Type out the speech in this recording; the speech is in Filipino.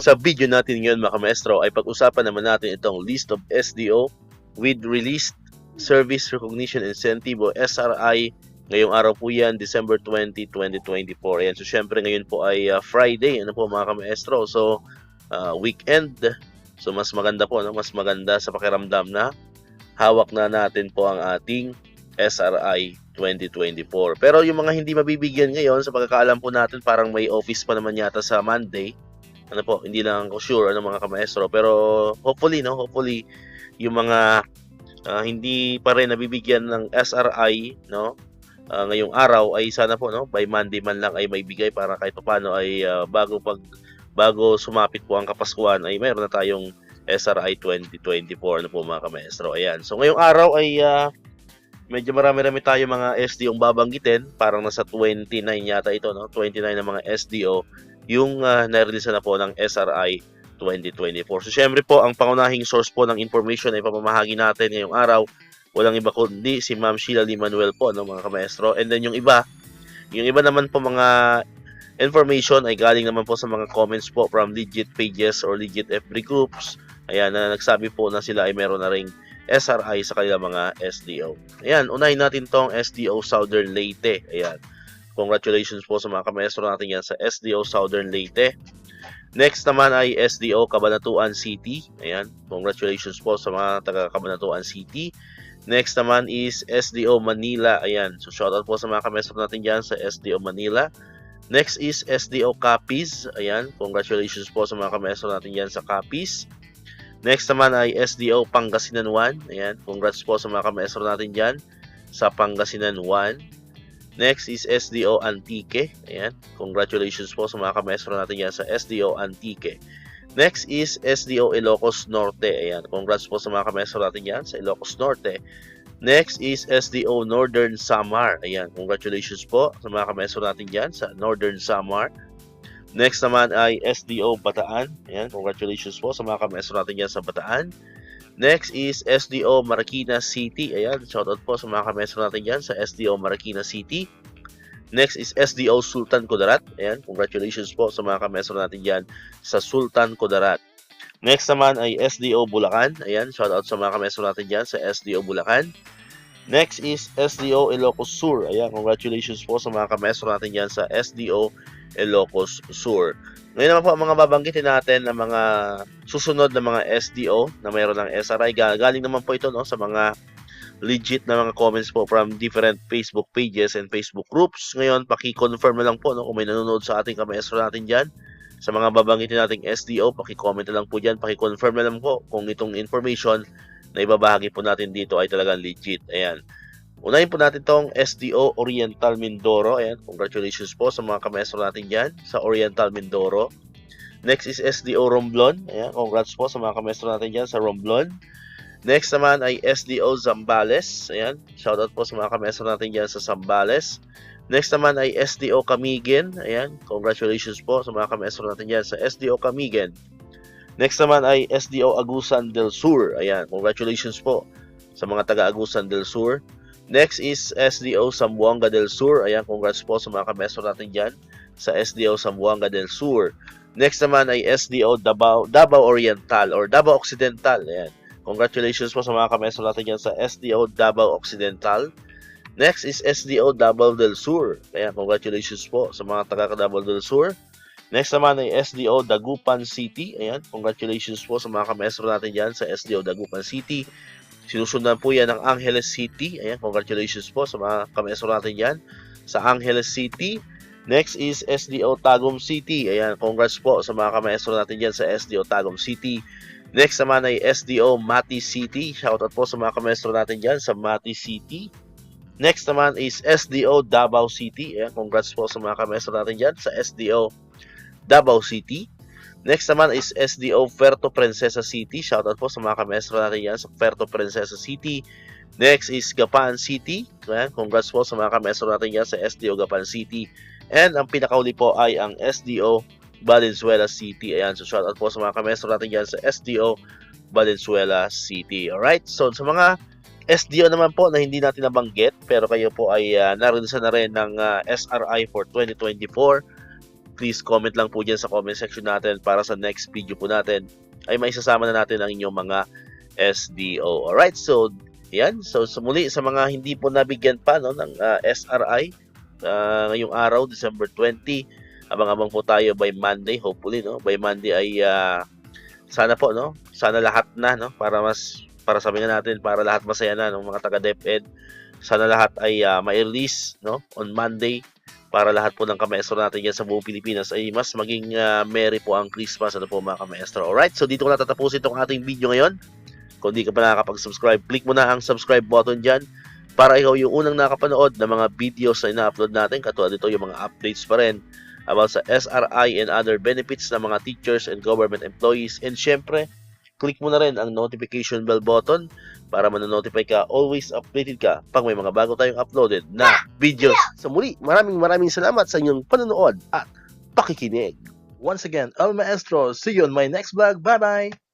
Sa video natin ngayon mga maestro ay pag-usapan naman natin itong list of SDO with released service recognition incentive o SRI. Ngayong araw po yan, December 20, 2024. Ayan. So syempre ngayon po ay Friday, ano po mga maestro. So weekend. So mas maganda po, no? Mas maganda sa pakiramdam na hawak na natin po ang ating SRI 2024. Pero yung mga hindi mabibigyan ngayon, sa pagkakaalam po natin, parang may office pa naman yata sa Monday. Ano po, hindi lang ako sure ano mga kamaestro, pero hopefully yung mga hindi pa rin nabibigyan ng SRI ngayong araw ay sana po by Monday man lang ay maibigay para kahit paano ay bago sumapit po ang Kapaskuhan ay mayroon na tayong SRI 2024 ano po mga kamaestro. Ayan. So ngayong araw ay medyo marami-rami tayo mga SDO ang babanggitin, parang nasa 29 yata ito 29 na mga SDO yung na-release na po ng SRI 2024. So, syempre po, ang pangunahing source po ng information ay pamamahagi natin ngayong araw. Walang iba kundi si Ma'am Sheila Lee Manuel po, mga kamaestro. And then yung iba naman po mga information ay galing naman po sa mga comments po from legit pages or legit FB groups. Ayan, na nagsabi po na sila ay meron na ring SRI sa kanilang mga SDO. Ayan, unahin natin tong SDO Southern Leyte. Ayan. Congratulations po sa mga kamaestro natin yan sa SDO Southern Leyte. Next naman ay SDO Cabanatuan City. Ayan. Congratulations po sa mga taga Cabanatuan City. Next naman is SDO Manila. Ayan. So shoutout po sa mga kamaestro natin dyan sa SDO Manila. Next is SDO Capiz. Ayan. Congratulations po sa mga kamaestro natin dyan sa Capiz. Next naman ay SDO Pangasinan 1. Ayan. Congrats po sa mga kamaestro natin dyan sa Pangasinan 1. Next is SDO Antique. Ayan. Congratulations po sa mga kamaestro natin yan sa SDO Antique. Next is SDO Ilocos Norte. Ayan. Congrats po sa mga kamaestro natin yan sa Ilocos Norte. Next is SDO Northern Samar. Ayan. Congratulations po sa mga kamaestro natin yan sa Northern Samar. Next naman ay SDO Bataan. Ayan. Congratulations po sa mga kamaestro natin yan sa Bataan. Next is SDO Marikina City. Ayan, shoutout po sa mga kamaestro natin dyan sa SDO Marikina City. Next is SDO Sultan Kudarat. Ayan, congratulations po sa mga kamaestro natin dyan sa Sultan Kudarat. Next naman ay SDO Bulacan. Ayan, shoutout sa mga kamaestro natin dyan sa SDO Bulacan. Next is SDO Ilocos Sur. Ayan, congratulations po sa mga kamaestro natin dyan sa SDO Ilocos Sur. Ngayon naman po ang mga babanggitin natin na mga susunod na mga SDO na mayroon ng SRI. Galing naman po ito sa mga legit na mga comments po from different Facebook pages and Facebook groups. Ngayon, paki-confirm na lang po kung may nanonood sa ating kamaestro natin dyan. Sa mga babanggitin nating SDO, paki-comment na lang po dyan, paki-confirm na lang po kung itong information na ibabahagi po natin dito ay talagang legit. Ayan. Unahin po natin tong SDO Oriental Mindoro. Ayan, congratulations po sa mga kamaestro natin dyan sa Oriental Mindoro. Next is SDO Romblon. Ayan, congrats po sa mga kamaestro natin dyan sa Romblon. Next naman ay SDO Zambales. Ayan, shoutout po sa mga kamaestro natin dyan sa Zambales. Next naman ay SDO Camiguin. Ayan, congratulations po sa mga kamaestro natin dyan sa SDO Camiguin. Next naman ay SDO Agusan del Sur. Ayan, congratulations po sa mga taga Agusan del Sur. Next is SDO Zamboanga del Sur. Ayan, congrats po sa mga kamaestro natin dyan sa SDO Zamboanga del Sur. Next naman ay SDO Davao Oriental or Davao Occidental. Ayan, congratulations po sa mga kamaestro natin dyan sa SDO Davao Occidental. Next is SDO Davao del Sur. Ayan, congratulations po sa mga taga Davao del Sur. Next naman ay SDO Dagupan City. Ayan, congratulations po sa mga kamaestro natin dyan sa SDO Dagupan City. Sinusundan po yan ng Angeles City. Ayan, congratulations po sa mga kamaestro natin yan sa Angeles City. Next is SDO Tagum City. Ayan, congrats po sa mga kamaestro natin yan sa SDO Tagum City. Next naman ay SDO Mati City. Shoutout po sa mga kamaestro natin dyan sa Mati City. Next naman is SDO Davao City. Ayan, congrats po sa mga kamaestro natin dyan sa SDO Davao City. Next naman is SDO Puerto Princesa City. Shoutout po sa mga kamaestro natin yan sa Puerto Princesa City. Next is Gapan City. Ayan, congrats po sa mga kamaestro natin yan sa SDO Gapan City. And ang pinakauli po ay ang SDO Valenzuela City. Ayan, so shoutout po sa mga kamaestro natin yan sa SDO Valenzuela City. Alright, so sa mga SDO naman po na hindi natin nabanggit pero kayo po ay narilisan na rin ng SRI for 2024. please comment lang po dyan sa comment section natin para sa next video po natin ay maisasama na natin ang inyong mga SDO. Alright, so yan. So muli sa mga hindi po nabigyan pa no, ng SRI ngayong araw, December 20, abang-abang po tayo by Monday, hopefully no. By Monday ay sana po no, sana lahat na no, para sabihin natin para lahat masaya na ng mga taga DepEd. Sana lahat ay ma-release no on Monday para lahat po ng kamaestro natin yan sa buong Pilipinas ay mas maging merry po ang Christmas ano po mga kamaestro. Alright, so dito ko natatapusin itong ating video ngayon. Kung di ka pa nakakapag-subscribe, click mo na ang subscribe button dyan para ikaw yung unang nakapanood ng mga videos na ina-upload natin. Katulad dito yung mga updates pa rin about sa SRI and other benefits ng mga teachers and government employees. And syempre, click mo na rin ang notification bell button para manonotify ka, always updated ka pag may mga bago tayong uploaded na videos. So muli, maraming salamat sa inyong panonood at pakikinig. Once again, El Maestro, see you on my next vlog. Bye-bye!